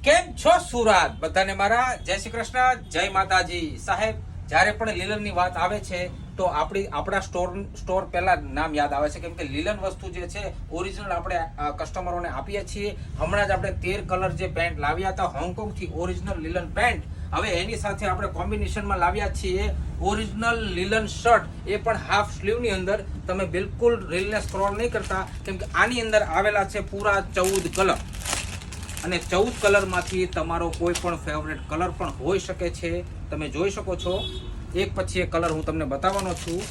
કેમ છો સુરત? બધાને મારા જય શ્રી કૃષ્ણ, જય માતાજી. સાહેબ, જ્યારે પણ લીલનની વાત આવે છે તો આપણા સ્ટોર પહેલા નામ યાદ આવે છે, કેમ કે લીલન વસ્તુ જે છે ઓરિજિનલ આપણે કસ્ટમરોને આપીએ છીએ. હમણાં જ આપણે 13 કલર જે પેન્ટ લાવ્યા હતા હોંગકોંગથી, ઓરિજિનલ લીલન પેન્ટ. હવે એની સાથે આપણે કોમ્બિનેશનમાં લાવ્યા છીએ ઓરિજિનલ લીલન શર્ટ, એ પણ હાફ સ્લીવની અંદર. તમે બિલકુલ રીલને સ્ક્રોલ નહીં કરતા, કેમ કે આની અંદર આવેલા છે પૂરા 14 કલર, અને 14 કલરમાંથી તમારો કોઈ પણ ફેવરેટ કલર પણ હોઈ શકે છે. તમે જોઈ શકો છો, એક પછી એક કલર હું તમને બતાવવાનો છું.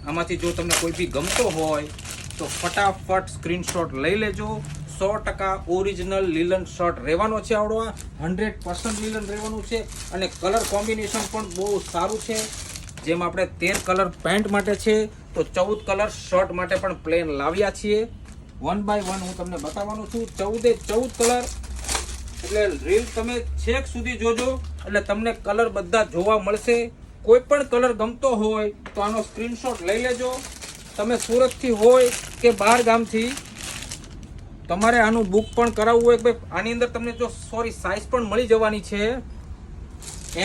આમાંથી જો તમને કોઈ બી ગમતો હોય તો ફટાફટ સ્ક્રીનશોટ લઈ લેજો. 100% ઓરિજિનલ લીલન શર્ટ રહેવાનો છે આવડો, 100% લીલન રહેવાનું છે, અને કલર કોમ્બિનેશન પણ બહુ સારું છે. જેમ આપણે 13 કલર પેન્ટ માટે છે તો 14 કલર શર્ટ માટે પણ પ્લેન લાવ્યા છીએ. 1 બાય 1 હું તમને બતાવવાનો છું. 14 કલર, એટલે રીલ તમે છેક સુધી જોજો એટલે તમને કલર બધા જોવા મળશે. કોઈ પણ કલર ગમતો હોય તો આનો સ્ક્રીનશોટ લઈ લેજો. તમે સુરતથી હોય કે બહાર ગામથી, તમારે આનું બુક પણ કરાવવું હોય કે આની અંદર તમને જો સાઇઝ પણ મળી જવાની છે,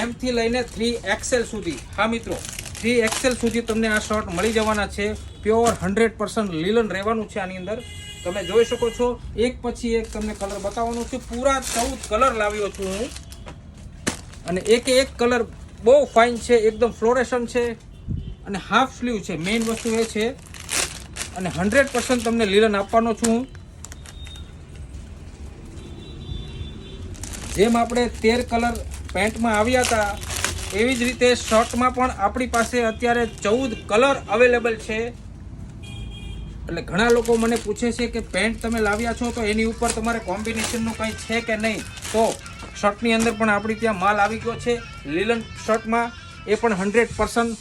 M થી લઈને 3XL સુધી. હા મિત્રો, 3XL સુધી તમને આ શર્ટ મળી જવાના છે. પ્યોર 100% લીલન રહેવાનું છે આની અંદર. તમે જોઈ શકો છો, એક પછી એક તમને કલર બતાવવાનું છે. પૂરા 14 કલર લાવ્યો છું હું, અને એક કલર બહુ ફાઇન છે, એકદમ ફ્લોરેશન છે, અને હાફ સ્લીવ છે. મેઇન વસ્તુ એ છે, અને 100% તમને લીલન આપવાનો છું હું. જેમ આપણે 13 કલર પેન્ટમાં આવ્યા હતા, એવી જ રીતે શર્ટમાં પણ આપણી પાસે અત્યારે 14 કલર અવેલેબલ છે. એટલે ઘણા લોકો મને પૂછે છે કે પેન્ટ તમે લાવ્યા છો તો એની ઉપર તમારે કોમ્બિનેશનનું કંઈ છે કે નહીં. તો શર્ટની અંદર પણ આપણી ત્યાં માલ આવી ગયો છે લીલન શર્ટમાં, એ પણ 100%.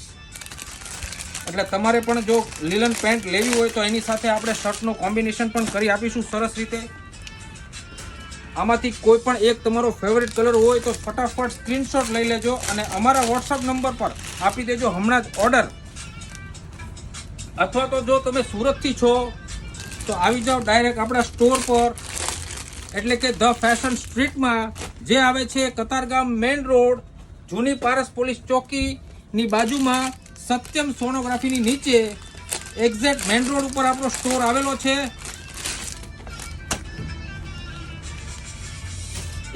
એટલે તમારે પણ જો લીલન પેન્ટ લેવી હોય તો એની સાથે આપણે શર્ટનું કોમ્બિનેશન પણ કરી આપીશું સરસ રીતે. આમાંથી કોઈ પણ એક તમારો ફેવરેટ કલર હોય તો ફટાફટ સ્ક્રીનશોટ લઈ લેજો અને અમારા વોટ્સઅપ નંબર પર આપી દેજો હમણાં જ ઓર્ડર. અથવા તો જો તમે સુરતથી છો તો આવી જાઓ ડાયરેક્ટ આપણા સ્ટોર પર, એટલે કે ધ ફેશન સ્ટ્રીટમાં, જે આવે છે કતારગામ મેઇન રોડ, જૂની પારસ પોલીસ ચોકીની બાજુમાં, સત્યમ સોનોગ્રાફીની નીચે, એક્ઝેક્ટ મેઇન રોડ ઉપર આપણો સ્ટોર આવેલો છે.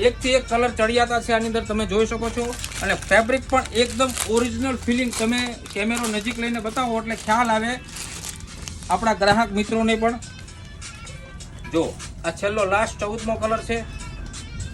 એકથી એક કલર ચડિયાતા છે આની અંદર, તમે જોઈ શકો છો. અને ફેબ્રિક પણ એકદમ ઓરિજિનલ ફિલિંગ. તમે કેમેરો નજીક લઈને બતાવો એટલે ખ્યાલ આવે આપણા ગ્રાહક મિત્રોને પણ. જો આ છેલ્લો લાસ્ટ 14મો કલર છે,